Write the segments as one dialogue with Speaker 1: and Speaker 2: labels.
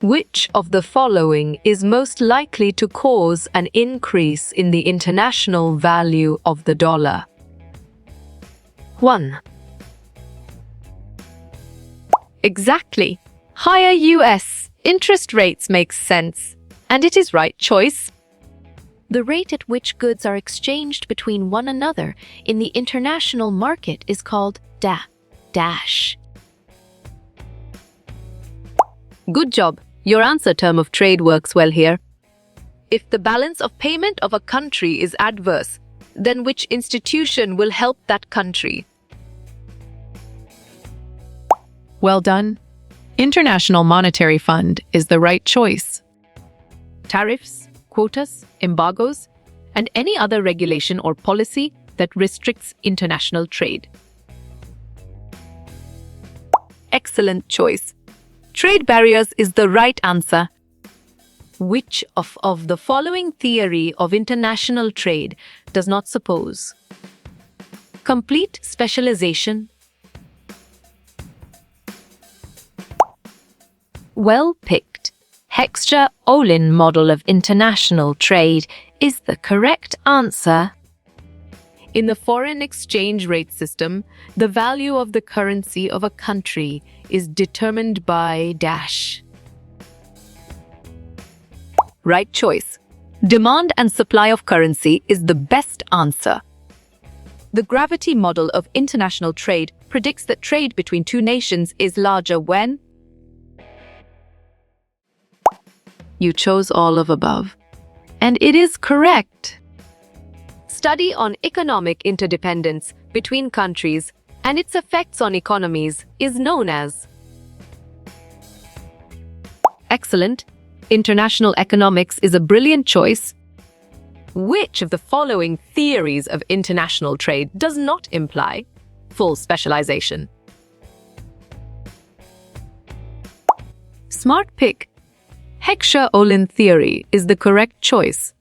Speaker 1: Which of the following is most likely to cause an increase in the international value of the dollar? 1. Exactly. Higher US interest rates makes sense, and it is right choice. The rate at which goods are exchanged between one another in the international market is called dash. Good job. Your answer term of trade works well here. If the balance of payment of a country is adverse, then which institution will help that country?
Speaker 2: Well done. International Monetary Fund is the right choice. Tariffs, quotas, embargoes, and any other regulation or policy that restricts international trade. Excellent choice. Trade barriers is the right answer. Which of the following theory of international trade does not suppose complete specialization? Well picked. Heckscher-Ohlin model of international trade is the correct answer. In the foreign exchange rate system, the value of the currency of a country is determined by dash. Right choice. Demand and supply of currency is the best answer. The gravity model of international trade predicts that trade between two nations is larger when you chose all of above, and it is correct. Study on economic interdependence between countries and its effects on economies is known as excellent. International economics is a brilliant choice. Which of the following theories of international trade does not imply full specialization? Smart pick. Heckscher-Ohlin theory is the correct choice.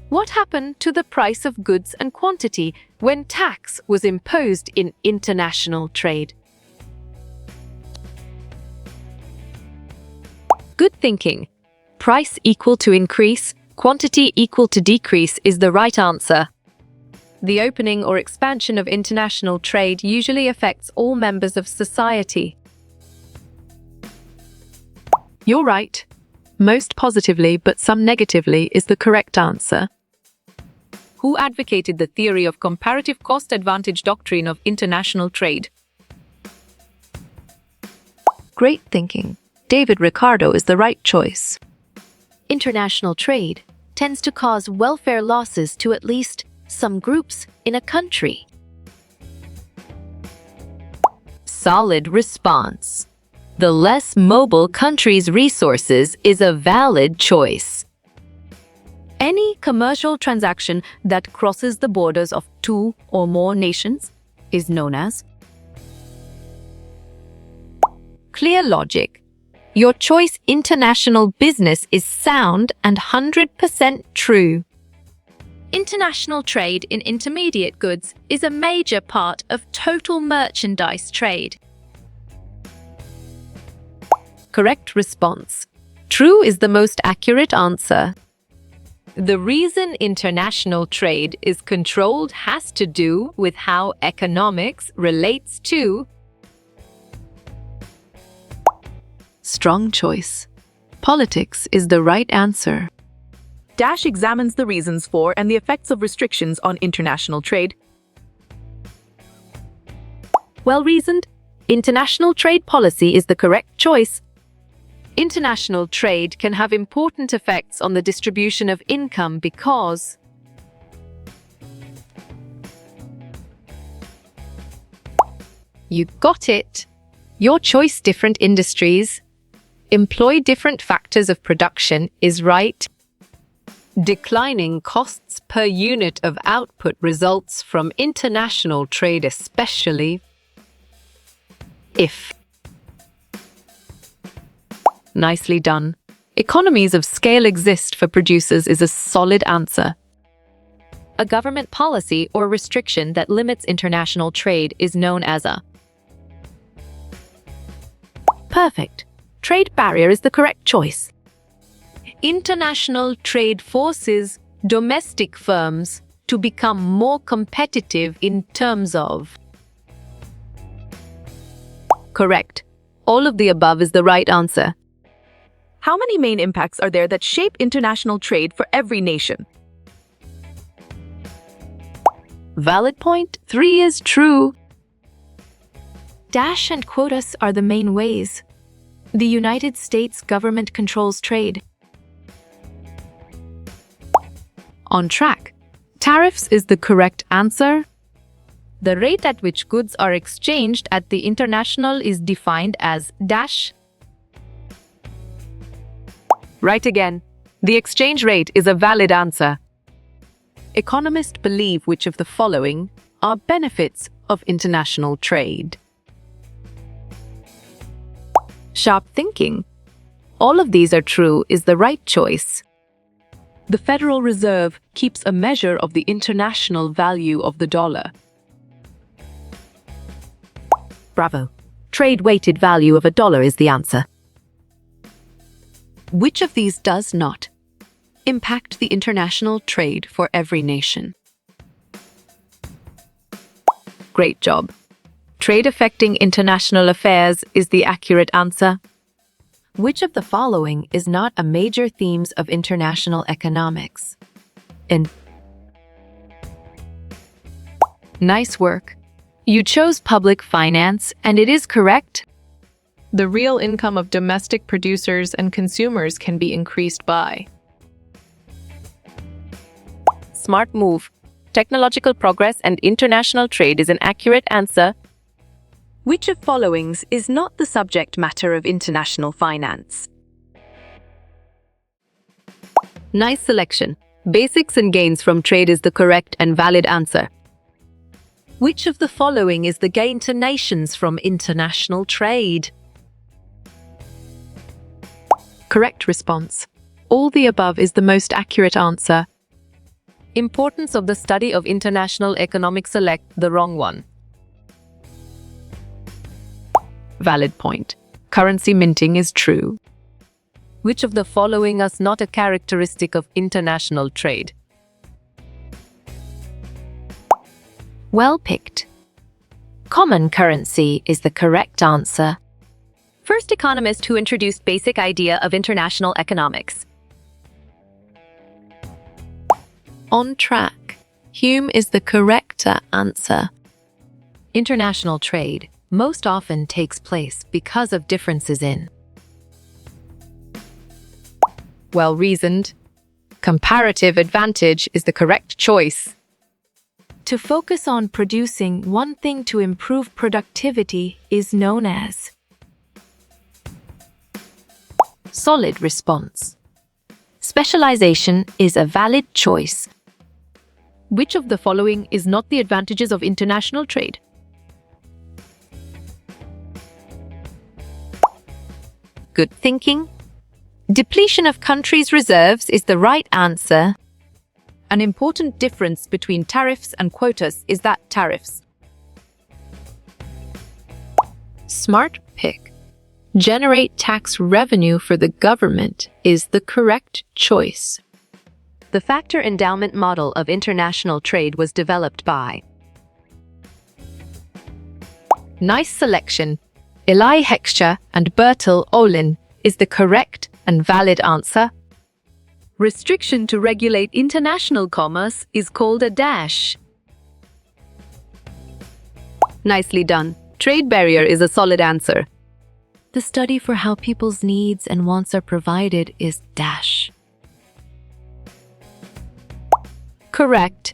Speaker 2: What happened to the price of goods and quantity when tax was imposed in international trade? Good thinking. Price equal to increase, quantity equal to decrease is the right answer. The opening or expansion of international trade usually affects all members of society. You're right. Most positively, but some negatively, is the correct answer. Who advocated the theory of comparative cost advantage doctrine of international trade? Great thinking. David Ricardo is the right choice. International trade tends to cause welfare losses to at least some groups in a country. Solid response. The less mobile country's resources is a valid choice. Any commercial transaction that crosses the borders of two or more nations is known as clear logic. Your choice international business is sound and 100% true. International trade in intermediate goods is a major part of total merchandise trade. Correct response. True is the most accurate answer. The reason international trade is controlled has to do with how economics relates to strong choice. Politics is the right answer.
Speaker 3: Dash examines the reasons for and the effects of restrictions on international trade.
Speaker 1: Well reasoned. International trade policy is the correct choice. International trade can have important effects on the distribution of income because you got it. Your choice different industries employ different factors of production is right. Declining costs per unit of output results from international trade, especially if. Nicely done. Economies of scale exist for producers is a solid answer. A government policy or restriction that limits international trade is known as a perfect.
Speaker 2: trade barrier is the correct choice. International trade forces domestic firms to become more competitive in terms of. Correct. All of the above is the right answer.
Speaker 3: How many main impacts are there that shape international trade for every nation?
Speaker 2: Valid point. 3 is true. Dash and quotas are the main ways the United States government controls trade. On track. Tariffs is the correct answer. The rate at which goods are exchanged at the international is defined as dash. Right again. The exchange rate is a valid answer. Economists believe which of the following are benefits of international trade? Sharp thinking. All of these are true is the right choice. The Federal Reserve keeps a measure of the international value of the dollar. Bravo. Trade-weighted value of a dollar is the answer. Which of these does not impact the international trade for every nation? Great job. Trade affecting international affairs is the accurate answer. Which of the following is not a major themes of international economics? Nice work. You chose public finance, and it is correct.
Speaker 1: The real income of domestic producers and consumers can be increased by.
Speaker 2: Smart move. Technological progress and international trade is an accurate answer.
Speaker 3: Which of followings is not the subject matter of international finance?
Speaker 2: Nice selection. Basics and gains from trade is the correct and valid answer. Which of the following is the gain to nations from international trade?
Speaker 1: Correct response. All the above is the most accurate answer.
Speaker 2: Importance of the study of international economics. Select the wrong one.
Speaker 1: Valid point. Currency minting is true.
Speaker 2: Which of the following is not a characteristic of international trade? Well picked. Common currency is the correct answer. First economist who introduced basic idea of international economics. On track. Hume is the correct answer. International trade most often takes place because of differences in.
Speaker 1: Well reasoned. Comparative advantage is the correct choice.
Speaker 2: To focus on producing one thing to improve productivity is known as. Solid response. Specialization is a valid choice. Which of the following is not the advantages of international trade? Good thinking. Depletion of countries' reserves is the right answer.
Speaker 3: An important difference between tariffs and quotas is that tariffs.
Speaker 1: Smart pick. Generate tax revenue for the government is the correct choice.
Speaker 2: The factor endowment model of international trade was developed by.
Speaker 1: Nice selection. Eli Heckscher and Bertil Ohlin is the correct and valid answer.
Speaker 2: Restriction to regulate international commerce is called a dash. Nicely done. Trade barrier is a solid answer. The study for how people's needs and wants are provided is dash. Correct.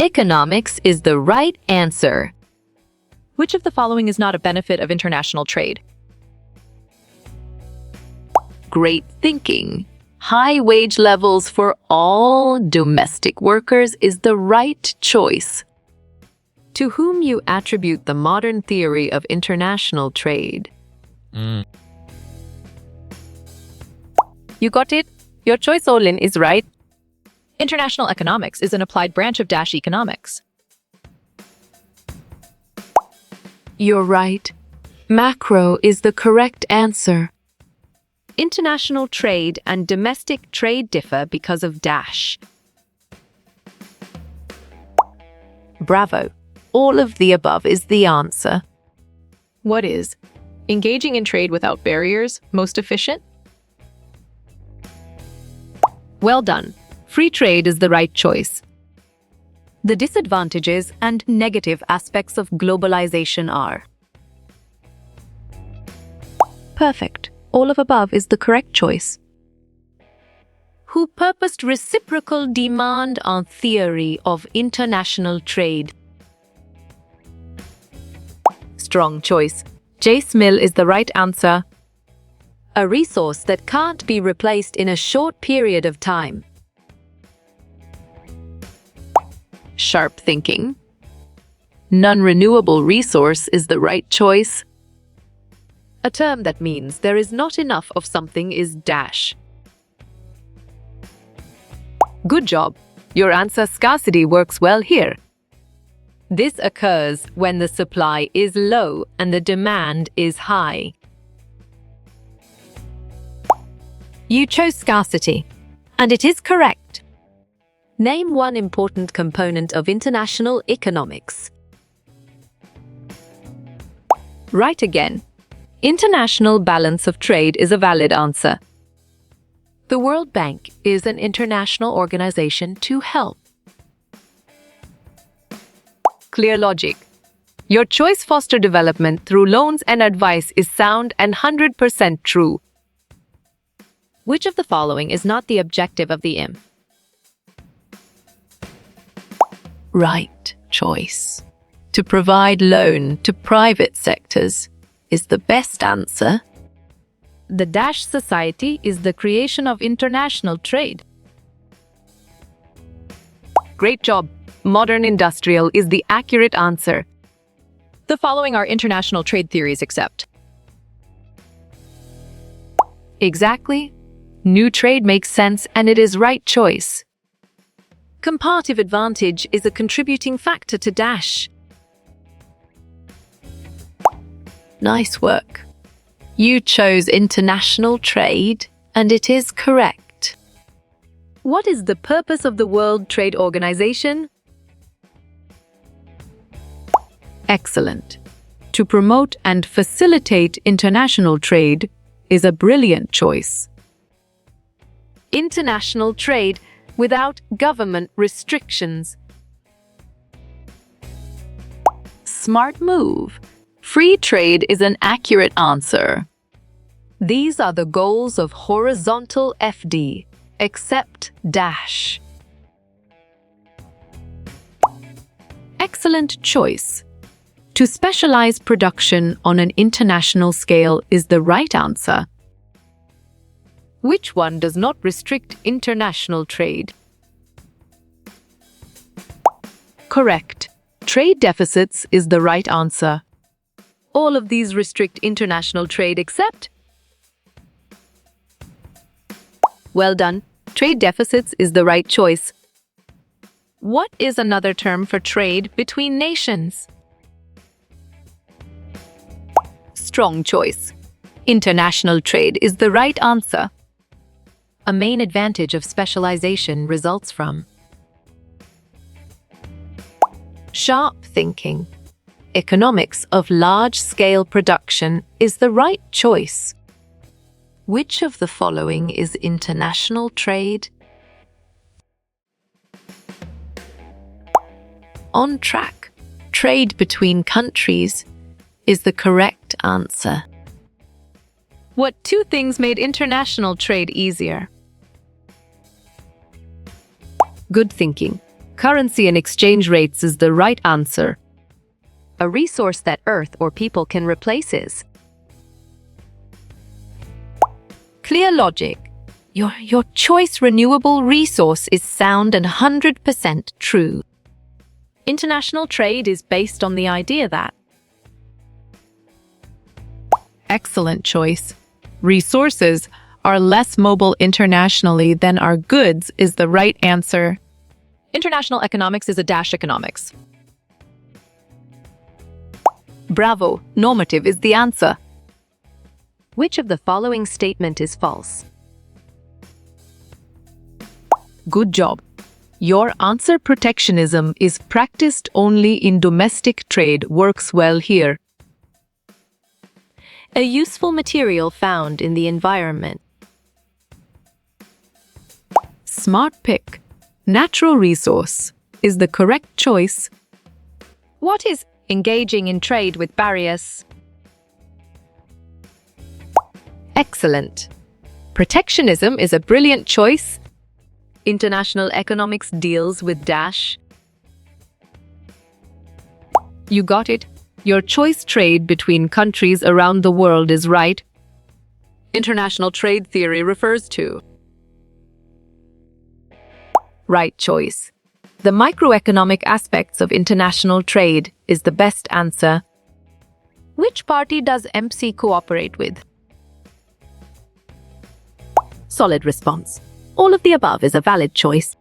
Speaker 2: Economics is the right answer.
Speaker 3: Which of the following is not a benefit of international trade?
Speaker 2: Great thinking. High wage levels for all domestic workers is the right choice. To whom you attribute the modern theory of international trade? You got it? Your choice, Olin, is right.
Speaker 3: International economics is an applied branch of dash economics.
Speaker 2: You're right. Macro is the correct answer. International trade and domestic trade differ because of dash. Bravo. All of the above is the answer.
Speaker 1: What is engaging in trade without barriers most efficient?
Speaker 2: Well done. Free trade is the right choice. The disadvantages and negative aspects of globalization are: perfect. All of above is the correct choice. Who purposed reciprocal demand on theory of international trade? Strong choice. Jace Mill is the right answer. A resource that can't be replaced in a short period of time. Sharp thinking. Non-renewable resource is the right choice. A term that means there is not enough of something is dash. Good job. Your answer scarcity works well here. This occurs when the supply is low and the demand is high. You chose scarcity, and it is correct. Name one important component of international economics. Right again. International balance of trade is a valid answer. The World Bank is an international organization to help. Clear logic. Your choice foster development through loans and advice is sound and 100% true. Which of the following is not the objective of the IM? Right choice. To provide loan to private sectors is the best answer. The Dash Society is the creation of international trade. Great job. Modern industrial is the accurate answer.
Speaker 1: The following are international trade theories except.
Speaker 2: Exactly. New trade makes sense and it is right choice. Comparative advantage is a contributing factor to Dash. Nice work. You chose international trade and it is correct. What is the purpose of the World Trade Organization? Excellent. To promote and facilitate international trade is a brilliant choice. International trade without government restrictions. Smart move. Free trade is an accurate answer. These are the goals of horizontal FD, except Dash. Excellent choice. To specialize production on an international scale is the right answer. Which one does not restrict international trade? Correct. Trade deficits is the right answer. All of these restrict international trade except. Well done. Trade deficits is the right choice. What is another term for trade between nations? Strong choice. International trade is the right answer. A main advantage of specialization results from sharp thinking. Economics of large-scale production is the right choice. Which of the following is international trade? On track. Trade between countries is the correct answer. What two things made international trade easier? Good thinking. Currency and exchange rates is the right answer. A resource that Earth or people can replace is. Clear logic. Your choice renewable resource is sound and 100% true. International trade is based on the idea that.
Speaker 1: Excellent choice. Resources are less mobile internationally than our goods is the right answer. International economics is a dash economics.
Speaker 2: Bravo. Normative is the answer.
Speaker 3: Which of the following statement is false?
Speaker 1: Good job. Your answer protectionism is practiced only in domestic trade works well here.
Speaker 2: A useful material found in the environment.
Speaker 1: Smart pick. Natural resource is the correct choice.
Speaker 2: What is engaging in trade with barriers?
Speaker 1: Excellent. Protectionism is a brilliant choice. International economics deals with dash. You got it. Your choice trade between countries around the world is right. International trade theory refers to. Right choice. The microeconomic aspects of international trade is the best answer.
Speaker 2: Which party does MC cooperate with?
Speaker 1: Solid response. All of the above is a valid choice.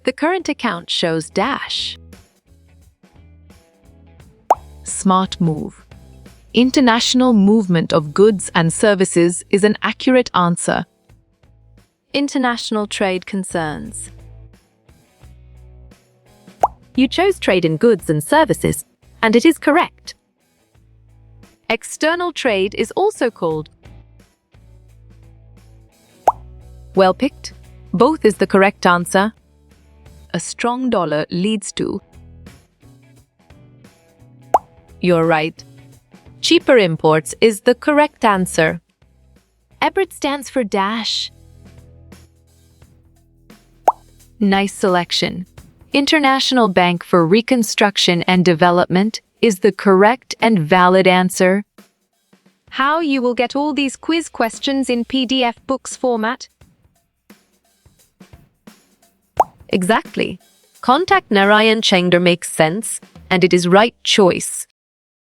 Speaker 2: The current account shows dash.
Speaker 1: Smart move. International movement of goods and services is an accurate answer.
Speaker 2: International trade concerns.
Speaker 1: You chose trade in goods and services, and it is correct.
Speaker 2: External trade is also called.
Speaker 1: Well picked. Both is the correct answer.
Speaker 3: A strong dollar leads to.
Speaker 1: You're right. Cheaper imports is the correct answer.
Speaker 2: EBRD stands for dash.
Speaker 1: Nice selection. International Bank for Reconstruction and Development is the correct and valid answer.
Speaker 2: How you will get all these quiz questions in PDF books format?
Speaker 1: Exactly. Contact Narayan Chengder makes sense, and it is right choice.